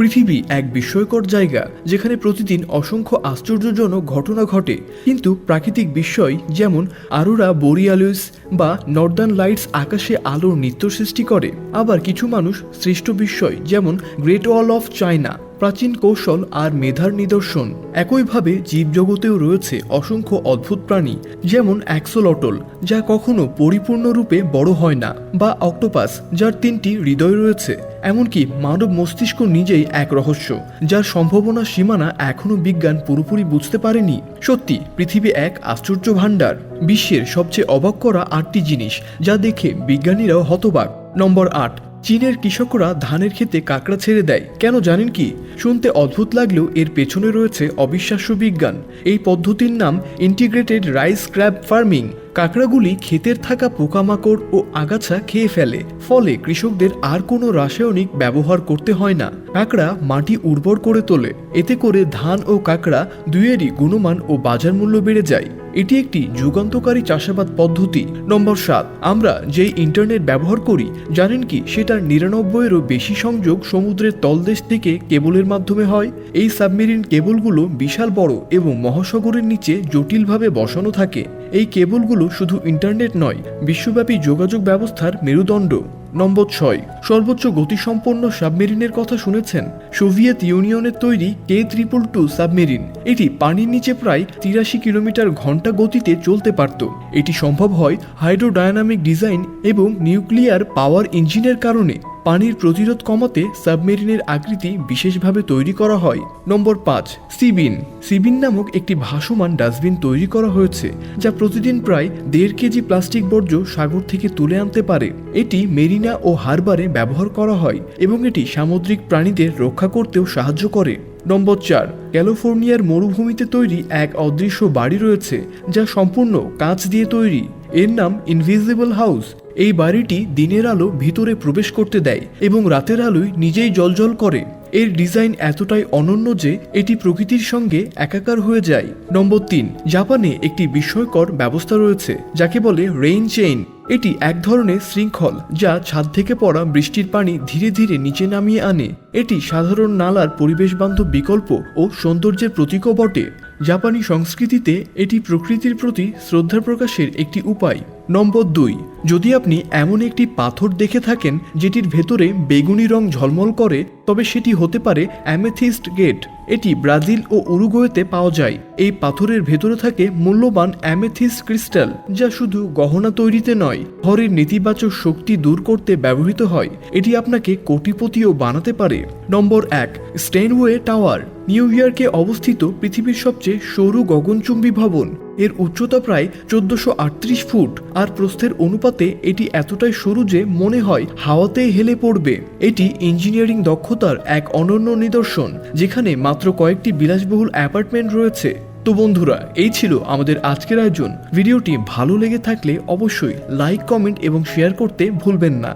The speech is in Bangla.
পৃথিবী এক বিস্ময়কর জায়গা যেখানে প্রতিদিন অসংখ্য আশ্চর্যজনক ঘটনা ঘটে, কিন্তু প্রাকৃতিক বিস্ময় যেমন অরোরা বোরিয়ালিস বা নর্দার্ন লাইটস আকাশে আলোর নৃত্য সৃষ্টি করে। আবার কিছু মানুষ সৃষ্ট বিস্ময় যেমন গ্রেট ওয়াল অফ চায়না প্রাচীন কৌশল আর মেধার নিদর্শন। একইভাবে জীবজগতেও রয়েছে অসংখ্য অদ্ভুত প্রাণী যেমন অ্যাক্সোলটল, যা কখনো পরিপূর্ণরূপে বড় হয় না, বা অক্টোপাস যার 3টি হৃদয় রয়েছে। এমনকি মানব মস্তিষ্ক নিজেই এক রহস্য, যার সম্ভাবনা সীমানা এখনো বিজ্ঞান পুরোপুরি বুঝতে পারেনি। সত্যি পৃথিবী এক আশ্চর্য ভাণ্ডার, বিশ্বের সবচেয়ে অবাক করা 8টি জিনিস যা দেখে বিজ্ঞানীরাও হতবাক। নম্বর 8, চীনের কৃষকরা ধানের ক্ষেতে কাঁকড়া ছেড়ে দেয়। কেন জানেন কি? শুনতে অদ্ভুত লাগলেও এর পেছনে রয়েছে অবিশ্বাস্য বিজ্ঞান। এই পদ্ধতির নাম ইন্টিগ্রেটেড রাইস ক্র্যাব ফার্মিং। কাঁকড়াগুলি ক্ষেতের থাকা পোকামাকড় ও আগাছা খেয়ে ফেলে, ফলে কৃষকদের আর কোনো রাসায়নিক ব্যবহার করতে হয় না। কাঁকড়া মাটি উর্বর করে তোলে, এতে করে ধান ও কাঁকড়া দুইয়েরই গুণমান ও বাজার মূল্য বেড়ে যায়। এটি একটি যুগান্তকারী চাষাবাদ পদ্ধতি। নম্বর 7, আমরা যেই ইন্টারনেট ব্যবহার করি জানেন কি সেটার 99-এরও বেশি সংযোগ সমুদ্রের তলদেশ থেকে কেবলের মাধ্যমে হয়। এই সাবমেরিন কেবলগুলো বিশাল বড় এবং মহাসাগরের নিচে জটিলভাবে বসানো থাকে। এই কেবলগুলো শুধু ইন্টারনেট নয়, বিশ্বব্যাপী যোগাযোগ ব্যবস্থার মেরুদণ্ড। নম্বর 6, সর্বোচ্চ গতিসম্পন্ন সাবমেরিনের কথা শুনেছেন? সোভিয়েত ইউনিয়নের তৈরি K-222 সাবমেরিন। এটি পানির নিচে প্রায় 83 কিলোমিটার ঘন্টা গতিতে চলতে পারত। এটি সম্ভব হয় হাইড্রোডায়নামিক ডিজাইন এবং নিউক্লিয়ার পাওয়ার ইঞ্জিনের কারণে। পানির প্রতিরোধ কমাতে সাবমেরিনের আকৃতি বিশেষভাবে তৈরি করা হয়। নম্বর 5, সিবিন নামক একটি ভাসমান ডাস্টবিন তৈরি করা হয়েছে, যা প্রতিদিন প্রায় 1.5 কেজি প্লাস্টিক বর্জ্য সাগর থেকে তুলে আনতে পারে। এটি মেরিনা ও হারবারে ব্যবহার করা হয় এবং এটি সামুদ্রিক প্রাণীদের রক্ষা করতেও সাহায্য করে। নম্বর 4, ক্যালিফোর্নিয়ার মরুভূমিতে তৈরি এক অদৃশ্য বাড়ি রয়েছে যা সম্পূর্ণ কাঁচ দিয়ে তৈরি। এর নাম ইনভিজিবল হাউস। এই বাড়িটি দিনের আলো ভিতরে প্রবেশ করতে দেয় এবং রাতের আলোয় নিজেই জ্বলজ্বল করে। এর ডিজাইন এতটাই অনন্য যে এটি প্রকৃতির সঙ্গে একাকার হয়ে যায়। নম্বর 3, জাপানে একটি বিস্ময়কর ব্যবস্থা রয়েছে যাকে বলে রেইন চেইন। এটি এক ধরনের শৃঙ্খল যা ছাদ থেকে পড়া বৃষ্টির পানি ধীরে ধীরে নিচে নামিয়ে আনে। এটি সাধারণ নালার পরিবেশ বান্ধব বিকল্প ও সৌন্দর্যের প্রতীকও বটে। জাপানি সংস্কৃতিতে এটি প্রকৃতির প্রতি শ্রদ্ধা প্রকাশের একটি উপায়। নম্বর 2, যদি আপনি এমন একটি পাথর দেখে থাকেন যেটির ভেতরে বেগুনি রং ঝলমল করে, তবে সেটি হতে পারে অ্যামেথিস্ট গেট। এটি ব্রাজিল ও উরুগুয়েতে পাওয়া যায়। এই পাথরের ভেতরে থাকে মূল্যবান অ্যামেথিস্ট ক্রিস্টাল, যা শুধু গহনা তৈরিতে নয়, ঘরের নেতিবাচক শক্তি দূর করতে ব্যবহৃত হয়। এটি আপনাকে কোটিপতিও বানাতে পারে। নম্বর 1, স্টেইনওয়ে টাওয়ার। নিউ ইয়র্কে অবস্থিত পৃথিবীর সবচেয়ে সরু গগনচুম্বী ভবন। এর উচ্চতা প্রায় 1438 ফুট আর প্রস্থের অনুপাতে এটি এতটাই সরু যে মনে হয় হাওয়াতেই হেলে পড়বে। এটি ইঞ্জিনিয়ারিং দক্ষতার এক অনন্য নিদর্শন, যেখানে মাত্র কয়েকটি বিলাসবহুল অ্যাপার্টমেন্ট রয়েছে। তো বন্ধুরা, এই ছিল আমাদের আজকের আয়োজন। ভিডিওটি ভালো লেগে থাকলে অবশ্যই লাইক, কমেন্ট এবং শেয়ার করতে ভুলবেন না।